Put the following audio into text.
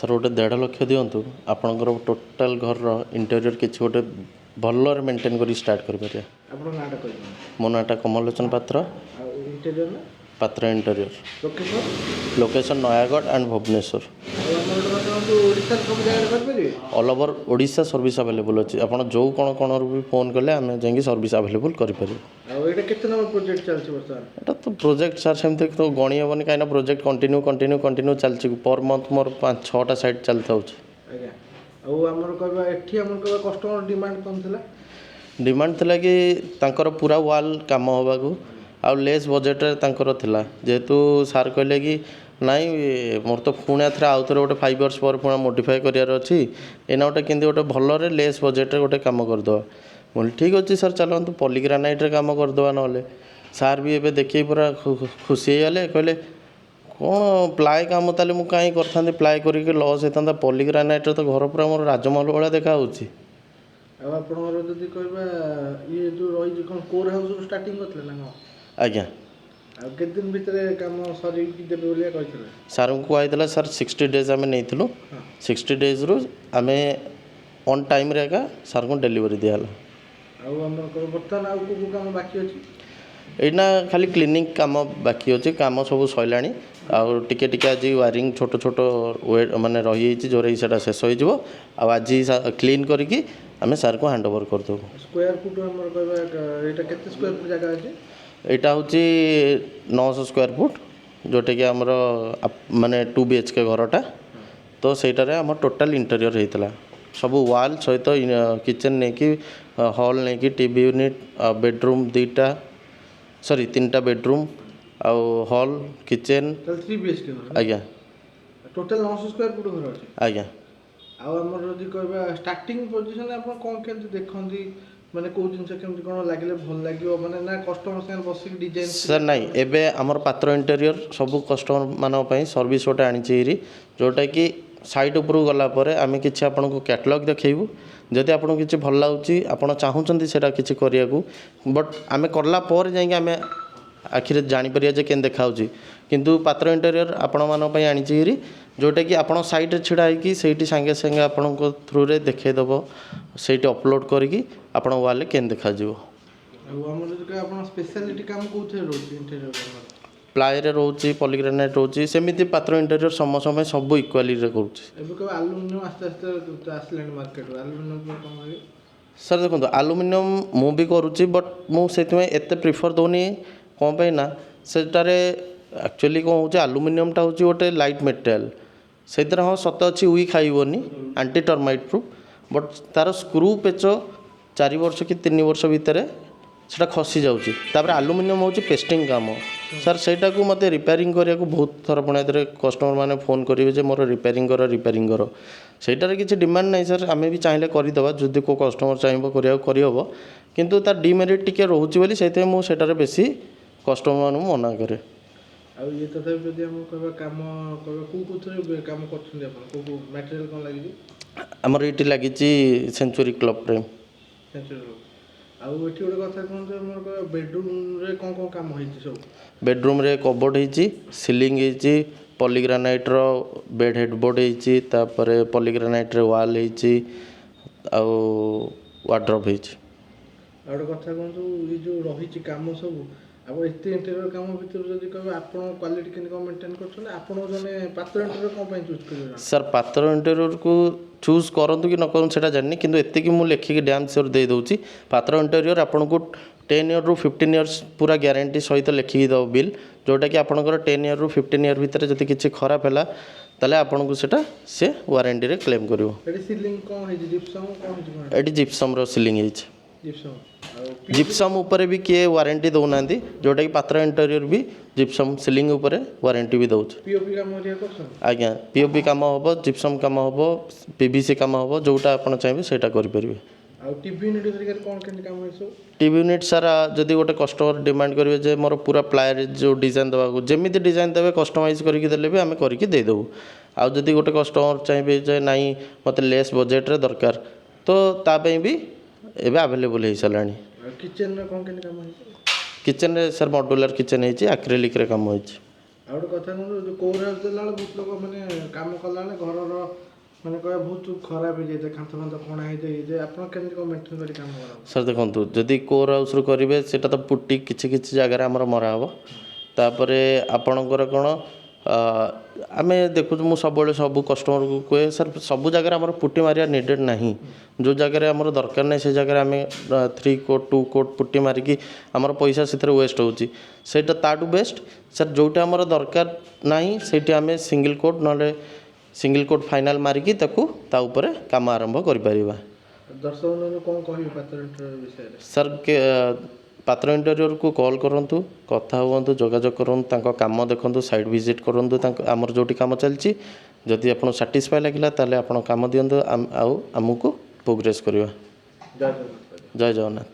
Sir गोटे 1.5 लाख दिंतु आपणकर total घर इंटेरियर किसी गोटे भलर मेंटेन कर स्टार्ट करें। मो नाटा Kamalochan Patra Patra interior location Nayagarh and Bhubaneswar all over Odisha service available अच्छी आप जो कौन कौन भी फोन कले आम जा सर्विस अवेलेबल करें। तो प्रोजेक्ट सार सेमती तो गणी हेनी कहीं प्रोजेक्ट कंटिन्यू कंटिन्यू कंटिन्यू चलती पर मंथ मोर 5-6टा साइट चलता डिमांड थिला कि तांकर पूरा वाल काम होबाकू आउ लेस बजेट तांकर थिला जेहेतु सार कहले कि नाई मोर तो पुणे थे आउ थे गोटे 5 इयर्स पर पुणे मॉडिफाई करार अच्छी एना गोटे केमती गोटे भलरे लेस बजेट गोटे काम करदे बोली ठीक अच्छे सर चलते पॉलीग्रानाइट काम करदे ना सार भी एबे देखिए पूरा खुशी होगले कहले कौन प्लाए काम ताले मु कहीं करथांती प्लाए करके लॉस होता पॉलीग्रानाइट तो घर पूरा मोर राजमहल भाया देखा होची। आज्ञा सार को कहला सर 60 डेज आम नहीं 60 डेज रु आम ऑन टाइम रे सार को डिलीवरी दियाला। एना खाली क्लीनिंग काम बाकी अच्छे काम सब सैलानी आउ टिके टिके आज वायरिंग छोट छोट वेट माने रही जोर से शेष हो आज क्लीन करके आम सार को हैंड ओवर करदेव। स्क्वायर फुट जगह अच्छे यहाँ हूँ 900 स्क्वायर फुट जोटा कि आमर माने 2 BHK घरटा तो सहीटार आम टोटाल इंटेरियर होता सब वाल सहित किचन नहीं कि हॉल नहीं कि टीवी यूनिट बेडरूम 2टा सॉरी 3टा बेडरूम आउ हॉल किचन 3 BHK आज्ञा टोटल 900 स्क्वायर फुट घर अच्छे आज्ञा स्टार्टिंग पोजीशन आप कौन केमती देखती माने को जिनसे केमती कोन लागिले भल लागियो माने ना कस्टमर संग बसी डिजाइन सर नहीं एबे हमर पात्र इंटेरियर सब कस्टमर मानो पई सर्विस गोटे आनी जोटा कि साइट उपर गला परे आमे किछि आपन को कैटलॉग देखैबू जदि आपन किछि भल लाउची आपन चाहूचंती सेटा किछि करिया को बट आमे करला पर जाई आमे आखिर जानी परिया जे केन देखाउची किंतु पात्र इंटेरियर आपण मानो पई आनी जोटा कि आपण साइट छिड़ा है कि सांगे सांगे आपण को थ्रू रे देखे दबो सेठी अपलोड करके आपण वाले केन देखा जीवो। आपण स्पेशलिटी काम कोथे रोची इंटेरियर प्लाय रे रोची पॉलीग्रेनाइट रोची सेमिति पात्र इंटेरियर समस्त सब इक्वाली रे करूची। एबे को एल्युमिनियम आस्ते आस्ते आसलेन मार्केट एल्युमिनियम कम है सर देखो एल्युमिनियम मु भी करूची बट मु सेति में एते प्रिफर दोनी कोन पे ना सेटारे एक्चुअली कौन हो एल्युमिनियम टा होची गोटे लाइट मटेरियल से हाँ सत अच्छी उई खाइबनी एंटी टर्माइट प्रूफ बट तार स्क्रू पेच 4 वर्ष कि 3 वर्ष भितर से खसी जाऊँगी एल्युमिनियम हूँ पेस्टिंग काम सर सेटा को मत रिपेयरिंग करने को बहुत थर पुणे कस्टमर मैंने फोन करेंगे मोर रिपेयरिंग कर सेटार किसी डिमांड नहीं सर आम भी चाहिए करदे जदि को कस्टमर चाहिए करहब किंतु तार डिमेरिट टिके रोचे बोली से मुझे बेसी कस्टमर मान मना करे। ये तथा जदि हम कहबा काम कहबा को थरे काम करछन अपन को मटेरियल कोन लागि हमर इटी लागि सेंचुरी क्लब प्रेम सेंचुरी आउ एठी गोटे कथा कोन जे हमर बेडरूम रे कोन कोन काम होई सब बेडरूम रे कबोर्ड होई सीलिंग होई पॉलीग्रेनाइट रो बेड हेडबोर्ड होई तापरे पॉलीग्रेनाइट रे वॉल होई आउ वार्डरोब होई आउ कथा कोन जे जो रही काम सब अब एत इंटेरियर काम भर जब कह आप क्वालिटी के मेंटेन कर पात्र इंटेरियर कौन चूज कर सर पात्र इंटेरियर को चूज करूँ कि न करूँ से जानी कि एति मुझे लिखिकी डैम श्योर दे दूँगी पात्र इंटेरियर आपन को 10 ईयर रु 15 इयर्स पूरा ग्यारंटी सहित लिखिकी दब बिल जोटा कि आपंकर 10 ईयर रु 15 ईयर भितर जब किसी खराब है ताले आपन को सेटा से वारंटी रे क्लेम करिवो। एटी जिप्सम रो सीलिंग है जिप्सम ऊपर भी किए वारंटी दौना जोटा कि पात्र इंटेरियर भी जिप्सम सीलिंग ऊपर वारंटी भी दौर आज्ञा पीओपी काम हम जिप्सम काम हम पीवीसी काम हम जोटा आप चाहिए सेटा करेंगे। टीवी यूनिट सारा जदि गोटे कस्टमर डिमांड करेंगे जे मोर पूरा प्लायर जो डिजाइन देवा जमी डिजाइन देवे कस्टमाइज करके देले भी आम करके देदेबू आउ जदि गोटे कस्टमर चाहिए जे नाई मत लेस बजेट रे दरकार तो तापे भी एबे अवेलेबल हो साराणी। किचन रे कोन केन काम है किचन रे सर मॉड्यूलर किचन है एक्रिलिक रे काम होई ଆଉ ଗୋଟେ କଥା କୁହନ୍ତୁ, ଯେଉଁ କୋର୍ ହାଉସ୍ ଦେଲା ବେଳେ ବହୁତ ଲୋକ ମାନେ କାମ କଲାବେଳେ ଘରର ମାନେ କହିବା ବହୁତ ଖରାପ ହେଇଯାଇଥାଏ, କାନ୍ଥ ଫାନ୍ଥ କଣା ହେଇଯାଇଥାଏ, ଆପଣ କେମିତି କ'ଣ ମେଣ୍ଟେନ୍ କରି କାମ କରନ୍ତି? ସାର୍ ଦେଖନ୍ତୁ, ଯଦି କୋର୍ ହାଉସ୍ରୁ କରିବେ ସେଇଟା ତ ପୁଟି କିଛି କିଛି ଜାଗାରେ ଆମର ମରା ହେବ। ତାପରେ ଆପଣଙ୍କର କ'ଣ ଆମେ ଦେଖୁଛୁ, ମୁଁ ସବୁବେଳେ ସବୁ କଷ୍ଟମରକୁ କୁହେ ସାର୍ ସବୁ ଜାଗାରେ ଆମର ପୁଟି ମାରିବା ନିଡେଡ଼ ନାହିଁ। ଯେଉଁ ଜାଗାରେ ଆମର ଦରକାର ନାହିଁ ସେ ଜାଗାରେ ଆମେ 3 କୋଟ୍ 2 କୋଟ୍ ପୁଟି ମାରିକି ଆମର ପଇସା ସେଥିରେ ୱେଷ୍ଟ ହେଉଛି। ସେଇଟା ତାଠୁ ବେଷ୍ଟ ସାର୍ ଯେଉଁଟା ଆମର ଦରକାର ନାହିଁ ସେଇଠି ଆମେ ସିଙ୍ଗଲ୍ କୋଟ୍ ନହେଲେ ସିଙ୍ଗଲ୍ କୋଟ୍ ଫାଇନାଲ୍ ମାରିକି ତାକୁ ତା ଉପରେ କାମ ଆରମ୍ଭ କରିପାରିବା। ଦର୍ଶକମାନଙ୍କୁ କ'ଣ କହିବେ ପାତ୍ର ଇଣ୍ଟେରିୟର ବିଷୟରେ? ସାର୍ ପାତ୍ର ଇଣ୍ଟେରିୟରକୁ କଲ୍ କରନ୍ତୁ, କଥା ହୁଅନ୍ତୁ, ଯୋଗାଯୋଗ କରନ୍ତୁ, ତାଙ୍କ କାମ ଦେଖନ୍ତୁ, ସାଇଟ୍ ଭିଜିଟ୍ କରନ୍ତୁ, ଆମର ଯେଉଁଠି କାମ ଚାଲିଛି। ଯଦି ଆପଣଙ୍କୁ ସାଟିସ୍ଫାଏ ଲାଗିଲା ତାହେଲେ ଆପଣ କାମ ଦିଅନ୍ତୁ, ଆଉ ଆମକୁ ପ୍ରୋଗ୍ରେସ୍ କରିବା। ଜୟ ଜଗନ୍ନାଥ। ଜୟ ଜଗନ୍ନାଥ।